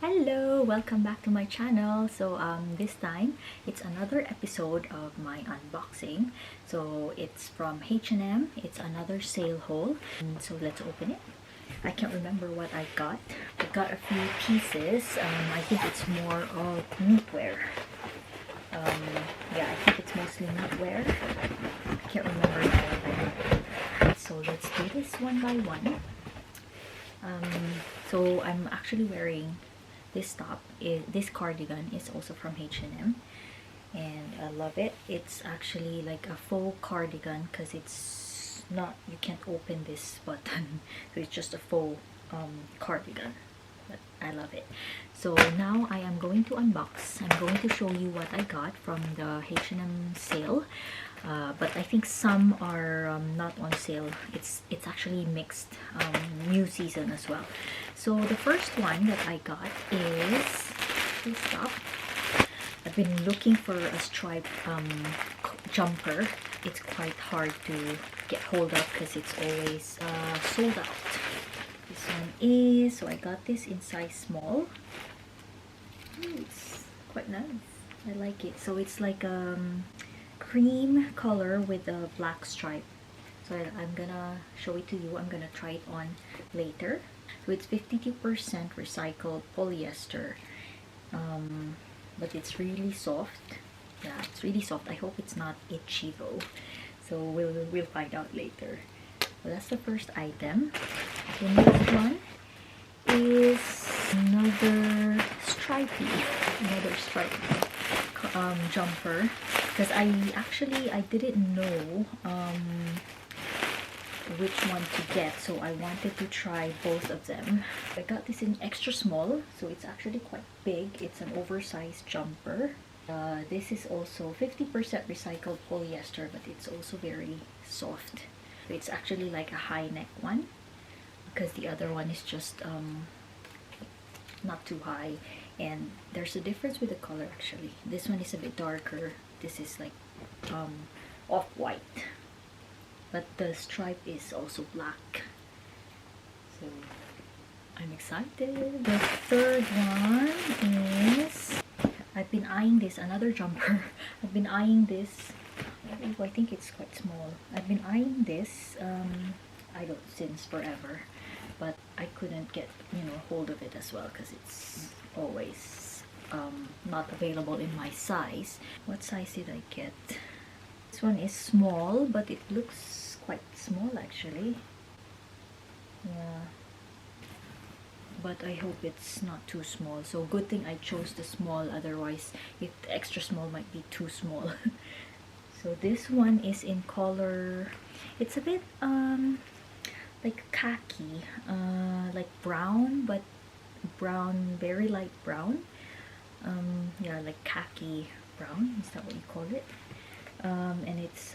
Hello, welcome back to my channel. So this time it's another episode of my unboxing. So it's from H&M. It's another sale haul. So let's open it. I can't remember what I got. I got a few pieces. I think it's more of knitwear. Yeah, I think it's mostly knitwear. I can't remember now what I got. So let's do this one by one. So I'm actually wearing this top. This cardigan is also from H&M and I love it. It's actually like a faux cardigan because it's not, you can't open this button, so it's just a faux cardigan, but I love it. So now I am going to unbox. I'm going to show you what I got from the H&M sale. But I think some are not on sale. It's actually mixed, new season as well. So the first one that I got is this top. I've been looking for a striped jumper. It's quite hard to get hold of because it's always sold out. This one is, so I got this in size small. It's quite nice. I like it. So it's like cream color with a black stripe. So I'm gonna show it to you. I'm gonna try it on later. So it's 52% recycled polyester, but it's really soft. Yeah, it's really soft. I hope it's not itchy though, so we'll find out later. So that's the first item. The next one is another stripy jumper, because I didn't know which one to get, so I wanted to try both of them. I got this in extra small, so it's actually quite big. It's an oversized jumper. This is also 50% recycled polyester, but it's also very soft. So it's actually like a high neck one, because the other one is just not too high. And there's a difference with the color actually. This one is a bit darker. This is like off-white, but the stripe is also black. So I'm excited. The third one is, I've been eyeing this, another jumper. I've been eyeing this. Oh, I think it's quite small. I've been eyeing this since forever, but I couldn't get hold of it as well because it's always not available in my size. What size did I get? This one is small, but it looks quite small actually. Yeah, but I hope it's not too small. So good thing I chose the small, otherwise if the extra small might be too small. So this one is in color, it's a bit like khaki, like brown, but brown, very light brown. Yeah, like khaki brown, is that what you call it? And it's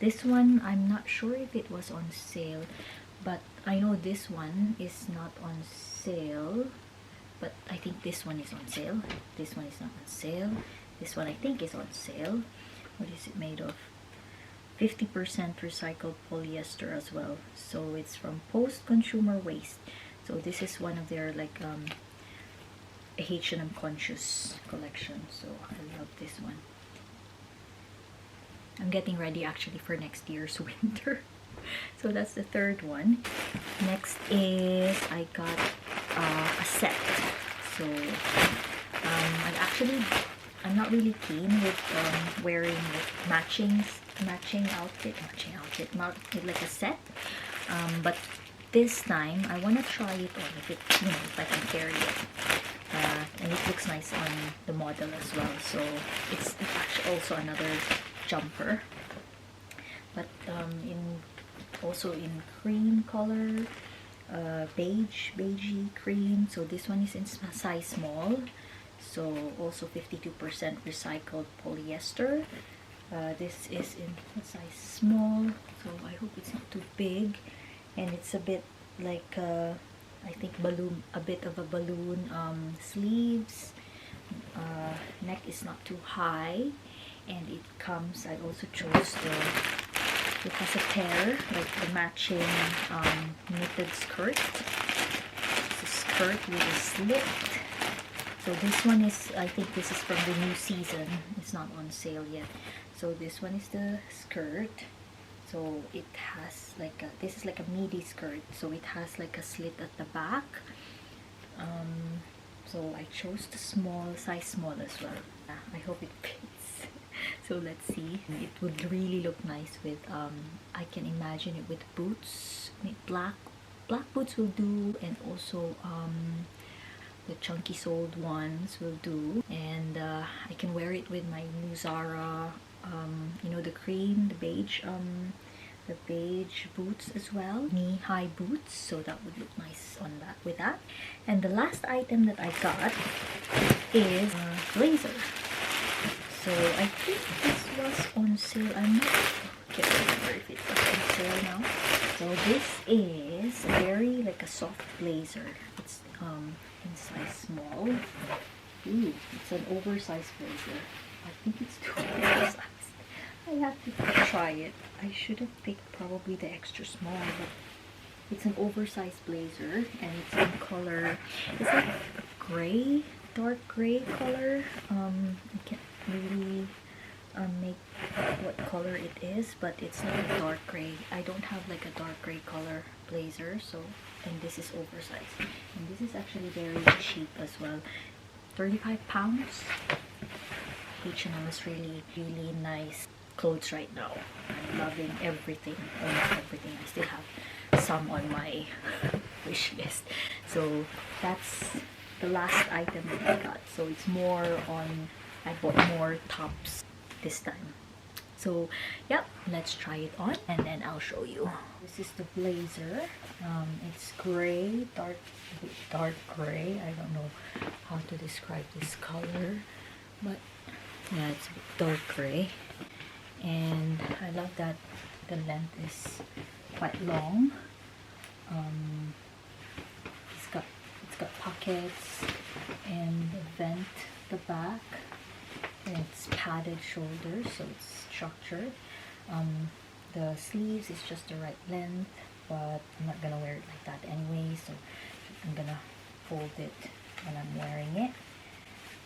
this one, I'm not sure if it was on sale, but I know this one is not on sale, but I think this one is on sale. This one is not on sale. This one I think is on sale. What is it made of? 50% recycled polyester as well. So it's from post-consumer waste. So this is one of their like H&M conscious collection. So I love this one. I'm getting ready actually for next year's winter. So that's the third one. Next is I got a set. So I'm not really keen with wearing like matching outfit, like a set. But this time I want to try it on if I can carry it. And it looks nice on the model as well. So it's actually also another jumper, but also in cream color, beige cream. So this one is in size small, so also 52% recycled polyester. This is in size small, so I hope it's not too big, and it's a bit like I think a bit of a balloon sleeves. Neck is not too high, and it comes, I also chose it has a tear, like the matching knitted skirt. It's a skirt with a slit, So this one is, I think this is from the new season. It's not on sale yet. So this one is the skirt. So it has like a, this is like a midi skirt. So it has like a slit at the back. So I chose the small, size small as well. I hope it fits. So let's see. It would really look nice with, I can imagine it with boots. Black boots will do, and also the chunky soled ones will do. And I can wear it with my new Zara, you know, the cream, the beige boots as well, knee-high boots, so that would look nice on that with that. And the last item that I got is a blazer. So I think this was on sale. I'm not, can't remember if it was on sale now. So this is very like a soft blazer. It's in size small. Ooh, it's an oversized blazer. I think it's too oversized. I have to try it. I should have picked probably the extra small, but it's an oversized blazer and it's in color. It's like a gray, dark gray color. I can't really make what color it is, but it's like a dark gray. I don't have like a dark gray color blazer, so, and this is oversized. And this is actually very cheap as well. 35 pounds. H&M is really, really nice clothes right now. I'm loving everything, almost everything. I still have some on my wish list. So that's the last item that I got. So it's more on, I bought more tops this time. So yep, let's try it on and then I'll show you. This is the blazer. It's gray, dark gray. I don't know how to describe this color, but yeah, it's dark gray. And I love that the length is quite long. It's got pockets and a vent at the back, and it's padded shoulders, so it's structured. The sleeves is just the right length, but I'm not gonna wear it like that anyway, so I'm gonna fold it when I'm wearing it,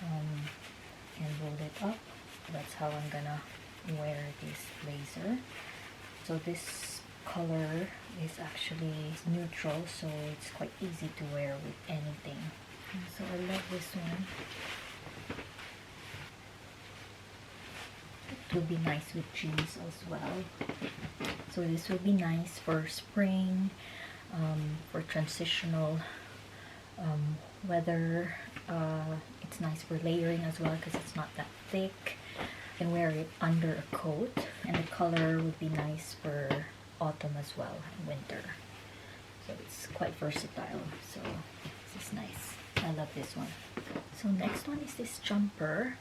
and roll it up. That's how I'm gonna wear this blazer. So this color is actually neutral, so it's quite easy to wear with anything. And so I love this one. It will be nice with jeans as well. So this will be nice for spring, for transitional weather. It's nice for layering as well because it's not that thick. You can wear it under a coat, and the color would be nice for autumn as well and winter. So it's quite versatile. So this is nice. I love this one. So next one is this jumper.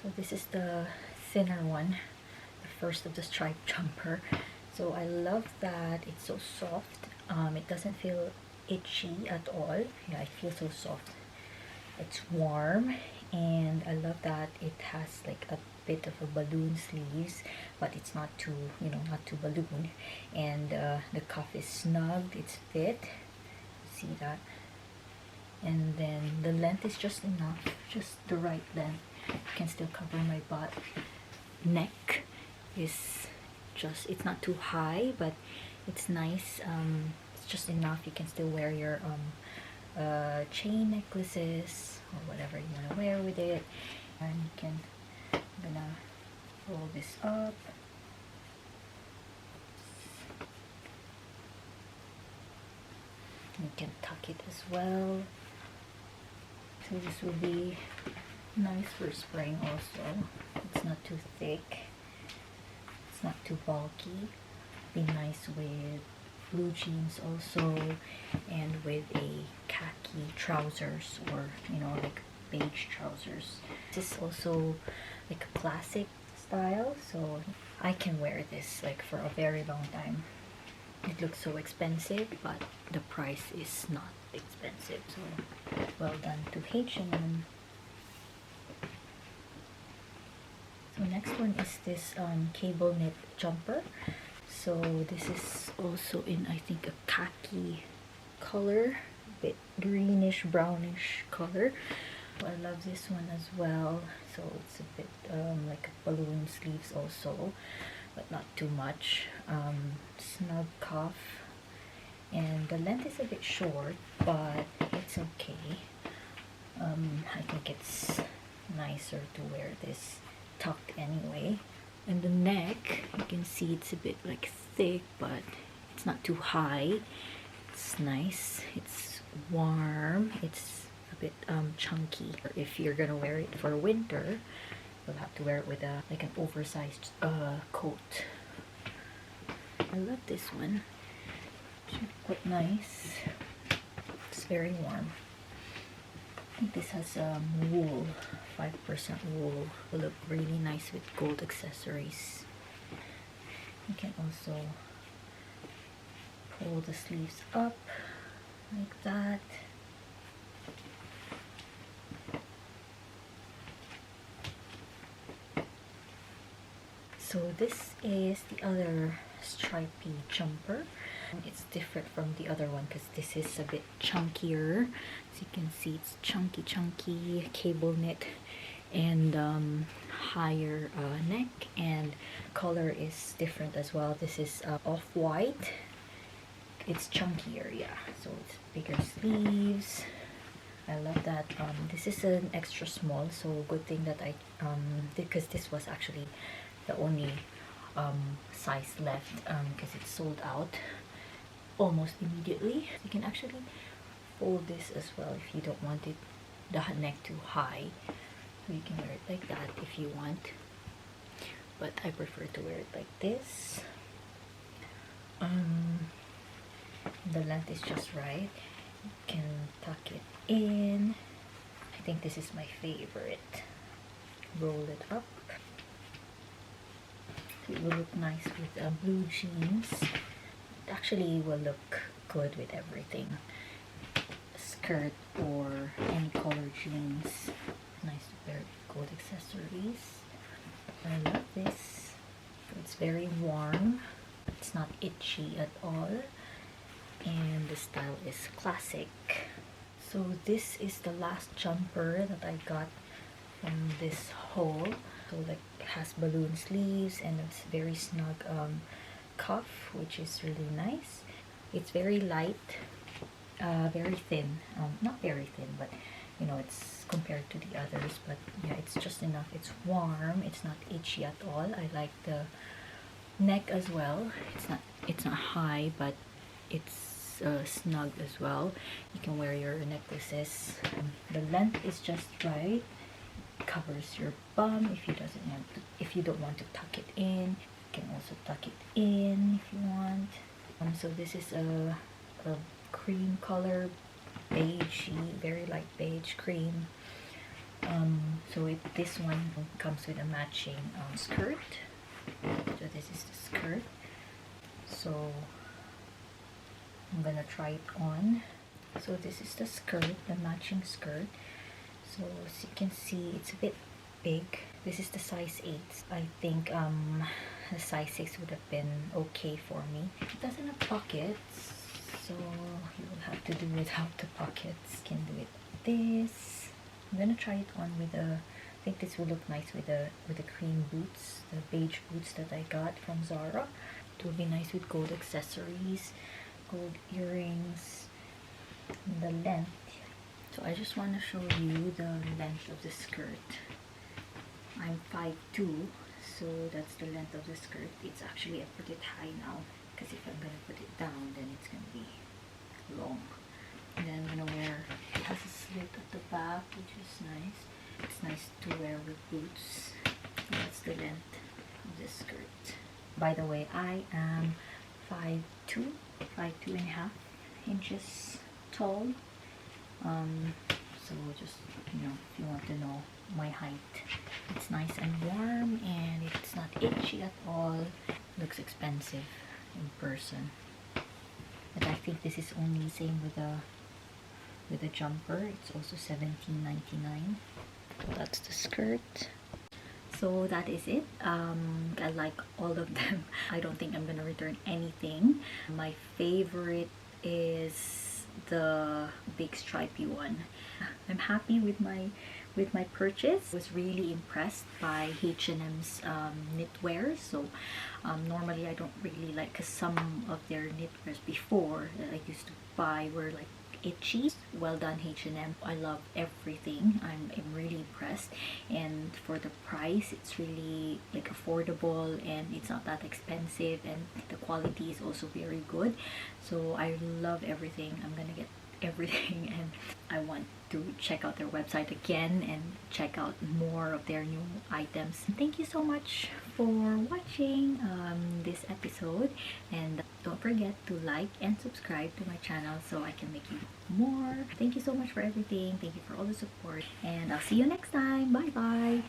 So this is the thinner one, the first of the striped jumper. So I love that it's so soft. It doesn't feel itchy at all. Yeah, it feels so soft. It's warm, and I love that it has like a bit of a balloon sleeves, but it's not too, you know, not too balloon. And the cuff is snugged, it's fit. See that? And then the length is just enough, just the right length. It can still cover my butt. Neck is just, it's not too high, but it's nice. It's just enough. You can still wear your chain necklaces or whatever you want to wear with it. And you can, I'm gonna roll this up. You can tuck it as well. So this will be nice for spring also. It's not too thick. It's not too bulky. Be nice with blue jeans also, and with a khaki trousers, or you know, like beige trousers. This is also like a classic style, so I can wear this like for a very long time. It looks so expensive, but the price is not expensive, so well done to H&M. So next one is this cable knit jumper. So this is also in, I think, a khaki color, a bit greenish brownish color. I love this one as well. So it's a bit like a balloon sleeves also, but not too much. Snug cuff, and the length is a bit short, but it's okay. I think it's nicer to wear this tucked anyway. And the neck, you can see it's a bit like thick, but it's not too high. It's nice, it's warm, it's a bit chunky. If you're gonna wear it for winter, you'll have to wear it with a like an oversized coat. I love this one. It's quite nice. It's very warm. I think this has wool, 5% wool. Will look really nice with gold accessories. You can also pull the sleeves up like that. So this is the other stripy jumper. It's different from the other one because this is a bit chunkier. So you can see it's chunky cable knit, and higher neck, and color is different as well. This is off-white. It's chunkier, yeah, so it's bigger sleeves. I love that. This is an extra small, so good thing that I because this was actually the only size left, because it's sold out almost immediately. You can actually fold this as well if you don't want it the neck too high, so you can wear it like that if you want, but I prefer to wear it like this. The length is just right. You can tuck it in. I think this is my favorite. Roll it up. It will look nice with blue jeans. It actually will look good with everything. Skirt or any color jeans. Nice to wear with gold accessories. I love this. It's very warm. It's not itchy at all. And the style is classic. So this is the last jumper that I got from this haul. So like it has balloon sleeves and it's very snug cuff, which is really nice. It's very light, very thin. Not very thin, but you know, it's compared to the others, but yeah, it's just enough. It's warm, it's not itchy at all. I like the neck as well. It's not high, but it's snug as well. You can wear your necklaces. The length is just right. It covers your bum if you don't want to tuck it in. You can also tuck it in if you want. So this is a cream color, beige, very light beige cream. So this one comes with a matching skirt. So this is the skirt. So I'm gonna try it on. So this is the skirt, the matching skirt. So as you can see, it's a bit big. This is the size 8. I think the size 6 would have been okay for me. It doesn't have pockets, so you will have to do without the pockets. You can do it like this. I'm gonna try it on with a, I think this will look nice with the cream boots, the beige boots that I got from Zara. It will be nice with gold accessories, gold earrings, and the length. So I just want to show you the length of the skirt. I'm 5'2", so that's the length of the skirt. It's actually, I put it high now, because if I'm gonna put it down, then it's gonna be long. And then I'm gonna wear, it has a slit at the back, which is nice. It's nice to wear with boots. That's the length of the skirt. By the way, I am 5'2", 5'2.5" inches tall. So just, you know, if you want to know my height. It's nice and warm, and it's not itchy at all. Looks expensive in person, but I think this is only the same with the jumper. It's also $17.99. So that's the skirt. So that is it. I like all of them. I don't think I'm gonna return anything. My favorite is the big stripy one. I'm happy with my purchase. I was really impressed by H&M's knitwear. So normally I don't really like, because some of their knitwears before that I used to buy were like itchy. Well done, H&M. I love everything. I'm really impressed, and for the price it's really like affordable, and it's not that expensive, and the quality is also very good. So I love everything. I'm gonna get everything and I want to check out their website again and check out more of their new items. Thank you so much for watching this episode, and don't forget to like and subscribe to my channel so I can make you more. Thank you so much for everything. Thank you for all the support, and I'll see you next time. Bye bye.